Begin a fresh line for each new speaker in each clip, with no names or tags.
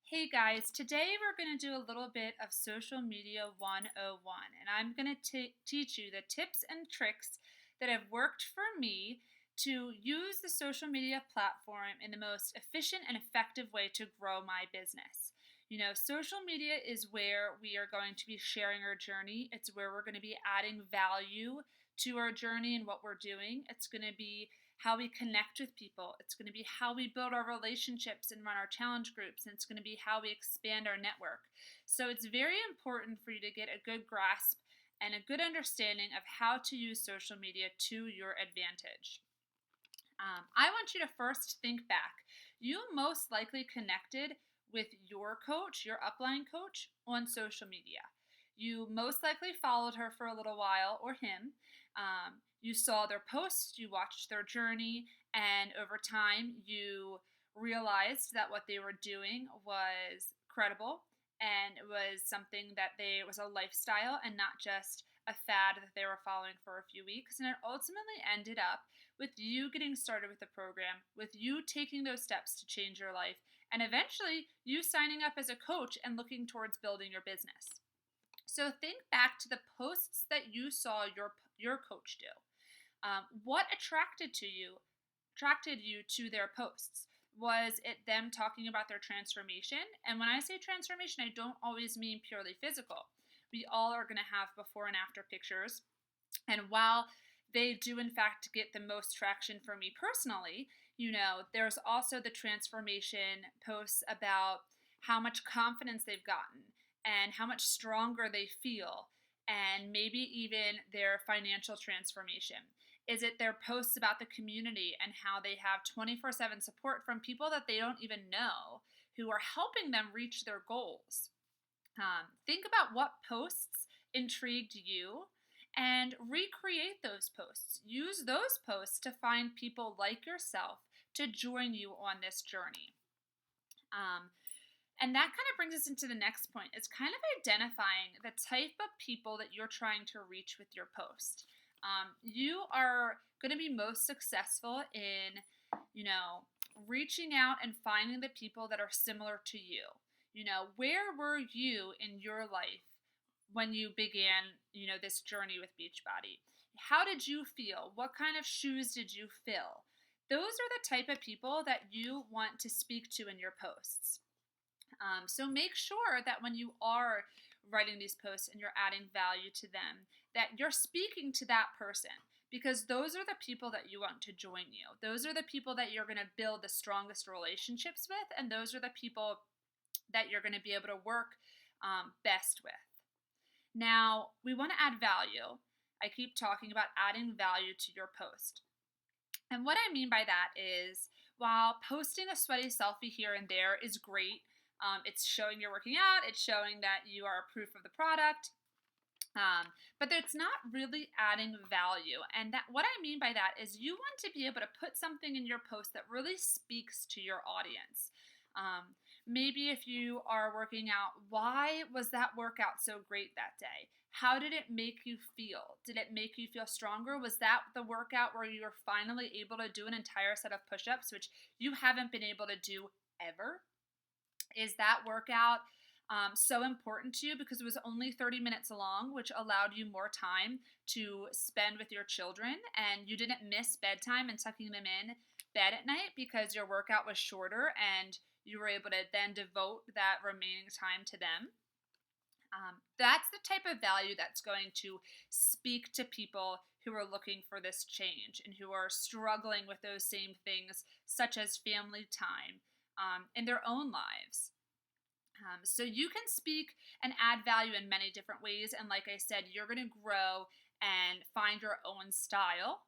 Hey guys, today we're going to do a little bit of Social Media 101, and I'm going to teach you the tips and tricks that have worked for me to use the social media platform in the most efficient and effective way to grow my business. Social media is where we are going to be sharing our journey. It's where we're going to be adding value to our journey and what we're doing. It's going to be how we connect with people. It's going to be how we build our relationships and run our challenge groups. And it's going to be how we expand our network. So it's very important for you to get a good grasp and a good understanding of how to use social media to your advantage. I want you to first think back. You most likely connected with your coach, your upline coach, on social media. You most likely followed her for a little while or him. You saw their posts, you watched their journey, and over time you realized that what they were doing was credible and it was something that it was a lifestyle and not just a fad that they were following for a few weeks. And it ultimately ended up with you getting started with the program, with you taking those steps to change your life, and eventually you signing up as a coach and looking towards building your business. So think back to the posts that you saw your coach do. What attracted you to their posts? Was it them talking about their transformation? And when I say transformation, I don't always mean purely physical. We all are going to have before and after pictures. And while they do, in fact, get the most traction for me personally, there's also the transformation posts about how much confidence they've gotten and how much stronger they feel, and maybe even their financial transformation. Is it their posts about the community and how they have 24/7 support from people that they don't even know who are helping them reach their goals? Think about what posts intrigued you and recreate those posts. Use those posts to find people like yourself to join you on this journey. Um, and that kind of brings us into the next point. It's kind of identifying the type of people that you're trying to reach with your post. You are going to be most successful in, reaching out and finding the people that are similar to you. Where were you in your life when you began, this journey with Beachbody? How did you feel? What kind of shoes did you fill? Those are the type of people that you want to speak to in your posts. So make sure that when you are writing these posts and you're adding value to them, that you're speaking to that person, because those are the people that you want to join you. Those are the people that you're going to build the strongest relationships with, and those are the people that you're going to be able to work best with. Now, we want to add value. I keep talking about adding value to your post. And what I mean by that is, while posting a sweaty selfie here and there is great, it's showing you're working out, it's showing that you are a proof of the product, but it's not really adding value. And that, what I mean by that is, you want to be able to put something in your post that really speaks to your audience. Maybe if you are working out, why was that workout so great that day? How did it make you feel? Did it make you feel stronger? Was that the workout where you were finally able to do an entire set of push-ups, which you haven't been able to do ever? Is that workout so important to you because it was only 30 minutes long, which allowed you more time to spend with your children, and you didn't miss bedtime and tucking them in bed at night because your workout was shorter and you were able to then devote that remaining time to them? That's the type of value that's going to speak to people who are looking for this change and who are struggling with those same things, such as family time in their own lives. So you can speak and add value in many different ways. And like I said, you're going to grow and find your own style.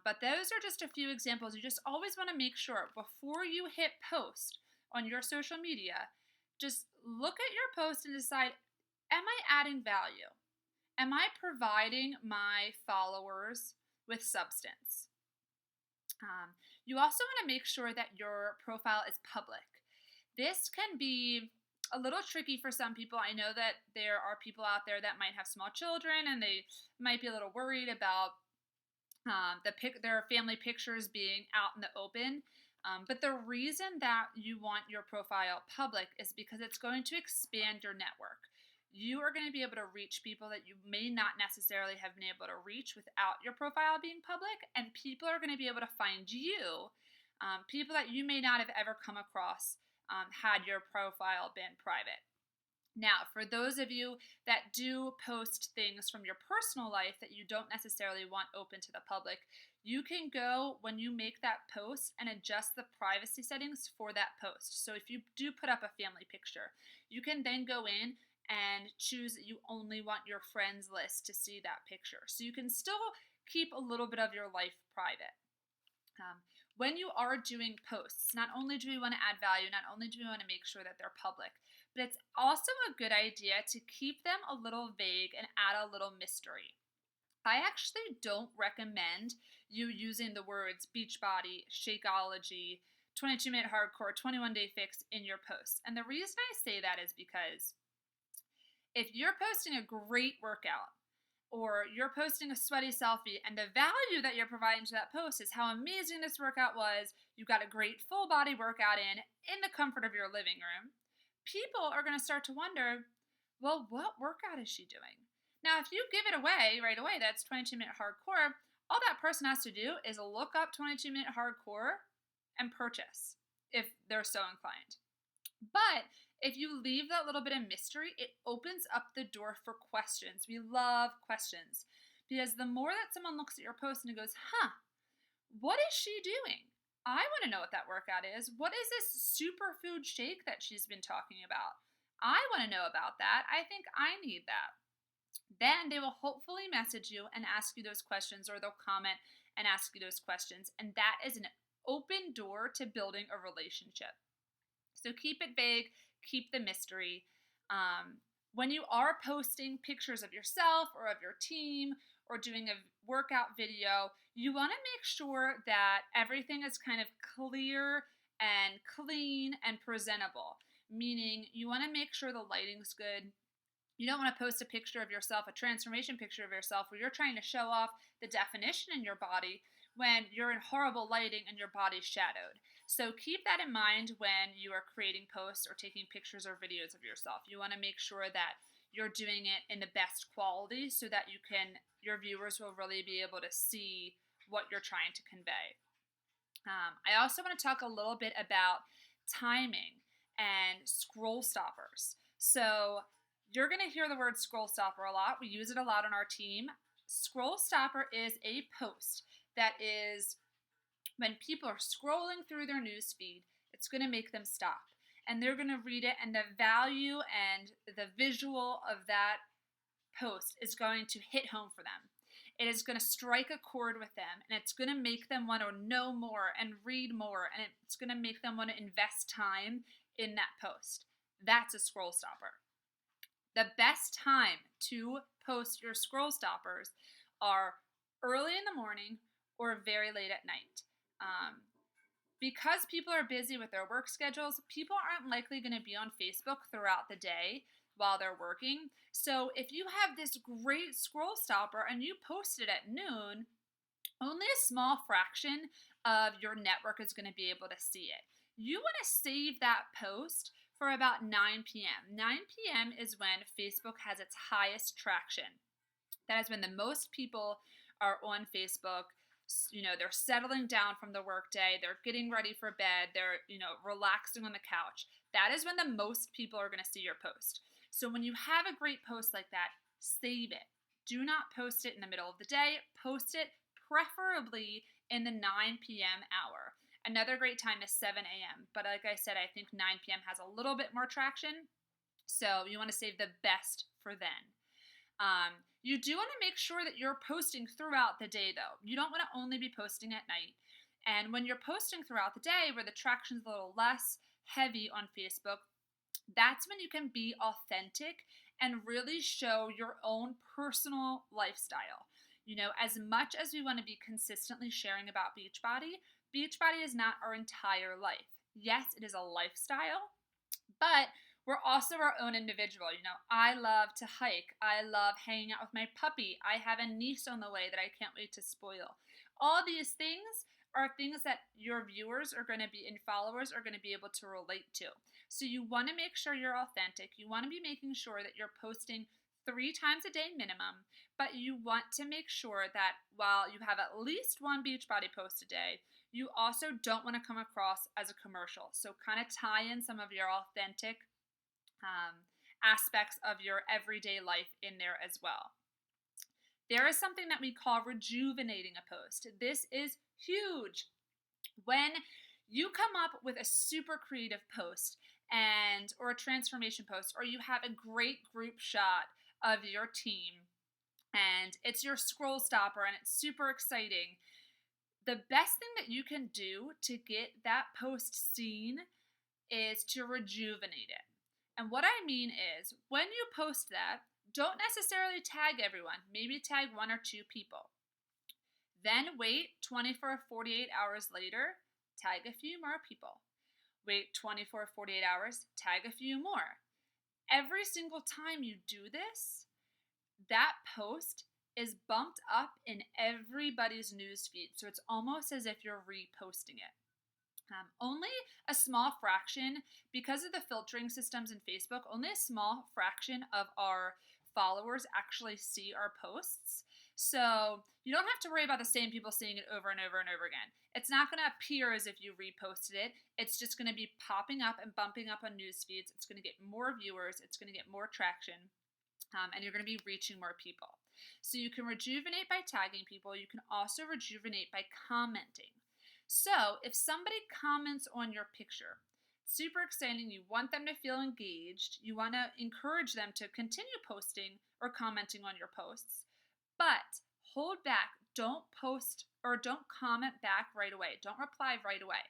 But those are just a few examples. You just always want to make sure before you hit post on your social media, just look at your post and decide, am I adding value? Am I providing my followers with substance? You also want to make sure that your profile is public. This can be a little tricky for some people. I know that there are people out there that might have small children and they might be a little worried about their family pictures being out in the open. But the reason that you want your profile public is because it's going to expand your network. You are going to be able to reach people that you may not necessarily have been able to reach without your profile being public, and people are going to be able to find you, people that you may not have ever come across had your profile been private. Now, for those of you that do post things from your personal life that you don't necessarily want open to the public, you can go when you make that post and adjust the privacy settings for that post. So if you do put up a family picture, you can then go in and choose that you only want your friends list to see that picture. So you can still keep a little bit of your life private. When you are doing posts, not only do we want to add value, not only do we want to make sure that they're public, but it's also a good idea to keep them a little vague and add a little mystery. I actually don't recommend you using the words Beachbody, Shakeology, 22-minute hardcore, 21-day fix in your posts. And the reason I say that is because if you're posting a great workout, or you're posting a sweaty selfie, and the value that you're providing to that post is how amazing this workout was, you got a great full body workout in the comfort of your living room, people are going to start to wonder, well, what workout is she doing? Now, if you give it away right away, that's 22-minute hardcore, all that person has to do is look up 22-minute hardcore and purchase if they're so inclined. But if you leave that little bit of mystery, it opens up the door for questions. We love questions because the more that someone looks at your post and goes, what is she doing? I want to know what that workout is. What is this superfood shake that she's been talking about? I want to know about that. I think I need that. Then they will hopefully message you and ask you those questions, or they'll comment and ask you those questions. And that is an open door to building a relationship. So keep it vague, keep the mystery. When you are posting pictures of yourself or of your team or doing a workout video, you want to make sure that everything is kind of clear and clean and presentable, meaning you want to make sure the lighting's good. You don't want to post a picture of yourself, a transformation picture of yourself, where you're trying to show off the definition in your body when you're in horrible lighting and your body's shadowed. So keep that in mind when you are creating posts or taking pictures or videos of yourself. You want to make sure that you're doing it in the best quality so that your viewers will really be able to see what you're trying to convey. I also want to talk a little bit about timing and scroll stoppers. So you're going to hear the word scroll stopper a lot. We use it a lot on our team. Scroll stopper is a post that is, when people are scrolling through their news feed, it's going to make them stop. And they're going to read it, and the value and the visual of that post is going to hit home for them. It is going to strike a chord with them, and it's going to make them want to know more and read more, and it's going to make them want to invest time in that post. That's a scroll stopper. The best time to post your scroll stoppers are early in the morning or very late at night. Because people are busy with their work schedules, people aren't likely going to be on Facebook throughout the day while they're working. So if you have this great scroll stopper and you post it at noon, only a small fraction of your network is going to be able to see it. You want to save that post for about 9 p.m. 9 p.m. is when Facebook has its highest traction. That is when the most people are on Facebook. You know, they're settling down from the workday, they're getting ready for bed, they're, relaxing on the couch. That is when the most people are going to see your post. So when you have a great post like that, save it. Do not post it in the middle of the day. Post it preferably in the 9 p.m. hour. Another great time is 7 a.m. But like I said, I think 9 p.m. has a little bit more traction. So you want to save the best for then. You do want to make sure that you're posting throughout the day, though. You don't want to only be posting at night. And when you're posting throughout the day, where the traction's a little less heavy on Facebook, that's when you can be authentic and really show your own personal lifestyle. As much as we want to be consistently sharing about Beachbody, Beachbody is not our entire life. Yes, it is a lifestyle, but we're also our own individual. I love to hike. I love hanging out with my puppy. I have a niece on the way that I can't wait to spoil. All these things are things that your viewers are going to be and followers are going to be able to relate to. So you want to make sure you're authentic. You want to be making sure that you're posting 3 times a day minimum, but you want to make sure that while you have at least one Beachbody post a day, you also don't want to come across as a commercial. So kind of tie in some of your authentic aspects of your everyday life in there as well. There is something that we call rejuvenating a post. This is huge. When you come up with a super creative post or a transformation post, or you have a great group shot of your team and it's your scroll stopper and it's super exciting, the best thing that you can do to get that post seen is to rejuvenate it. And what I mean is, when you post that, don't necessarily tag everyone. Maybe tag 1 or 2 people. Then wait 24 or 48 hours later, tag a few more people. Wait 24 or 48 hours, tag a few more. Every single time you do this, that post is bumped up in everybody's newsfeed. So it's almost as if you're reposting it. Only a small fraction, because of the filtering systems in Facebook, only a small fraction of our followers actually see our posts. So you don't have to worry about the same people seeing it over and over and over again. It's not going to appear as if you reposted it. It's just going to be popping up and bumping up on news feeds. It's going to get more viewers. It's going to get more traction. And you're going to be reaching more people. So you can rejuvenate by tagging people. You can also rejuvenate by commenting. So if somebody comments on your picture, super exciting, you want them to feel engaged, you want to encourage them to continue posting or commenting on your posts, but hold back. Don't post or don't comment back right away. Don't reply right away,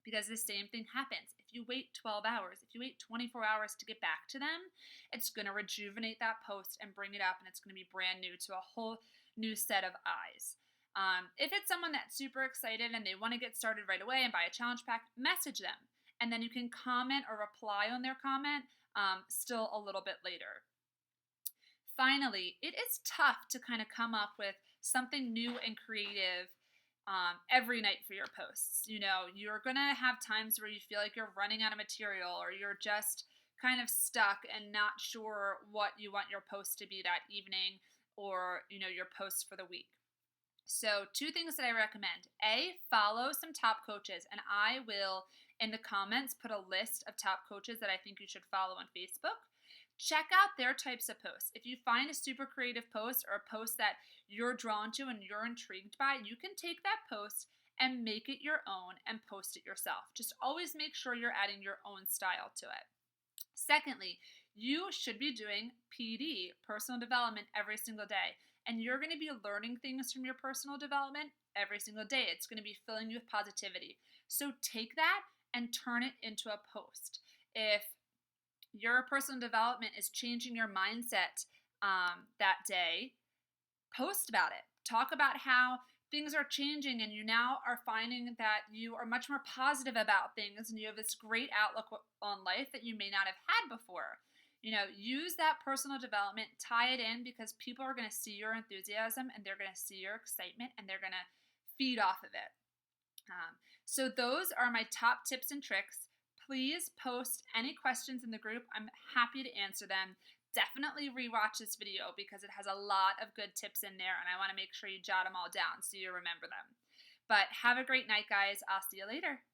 because the same thing happens. If you wait 12 hours, if you wait 24 hours to get back to them, it's going to rejuvenate that post and bring it up, and it's going to be brand new to a whole new set of eyes. If it's someone that's super excited and they want to get started right away and buy a challenge pack, message them. And then you can comment or reply on their comment still a little bit later. Finally, it is tough to kind of come up with something new and creative every night for your posts. You know, you're going to have times where you feel like you're running out of material, or you're just kind of stuck and not sure what you want your post to be that evening, or, you know, your posts for the week. So 2 things that I recommend. A, follow some top coaches, and I will, in the comments, put a list of top coaches that I think you should follow on Facebook. Check out their types of posts. If you find a super creative post or a post that you're drawn to and you're intrigued by, you can take that post and make it your own and post it yourself. Just always make sure you're adding your own style to it. Secondly, you should be doing PD, personal development, every single day. And you're going to be learning things from your personal development every single day. It's going to be filling you with positivity. So take that and turn it into a post. If your personal development is changing your mindset that day, post about it. Talk about how things are changing and you now are finding that you are much more positive about things and you have this great outlook on life that you may not have had before. You know, use that personal development, tie it in, because people are going to see your enthusiasm and they're going to see your excitement and they're going to feed off of it. So those are my top tips and tricks. Please post any questions in the group. I'm happy to answer them. Definitely rewatch this video because it has a lot of good tips in there, and I want to make sure you jot them all down so you remember them. But have a great night, guys. I'll see you later.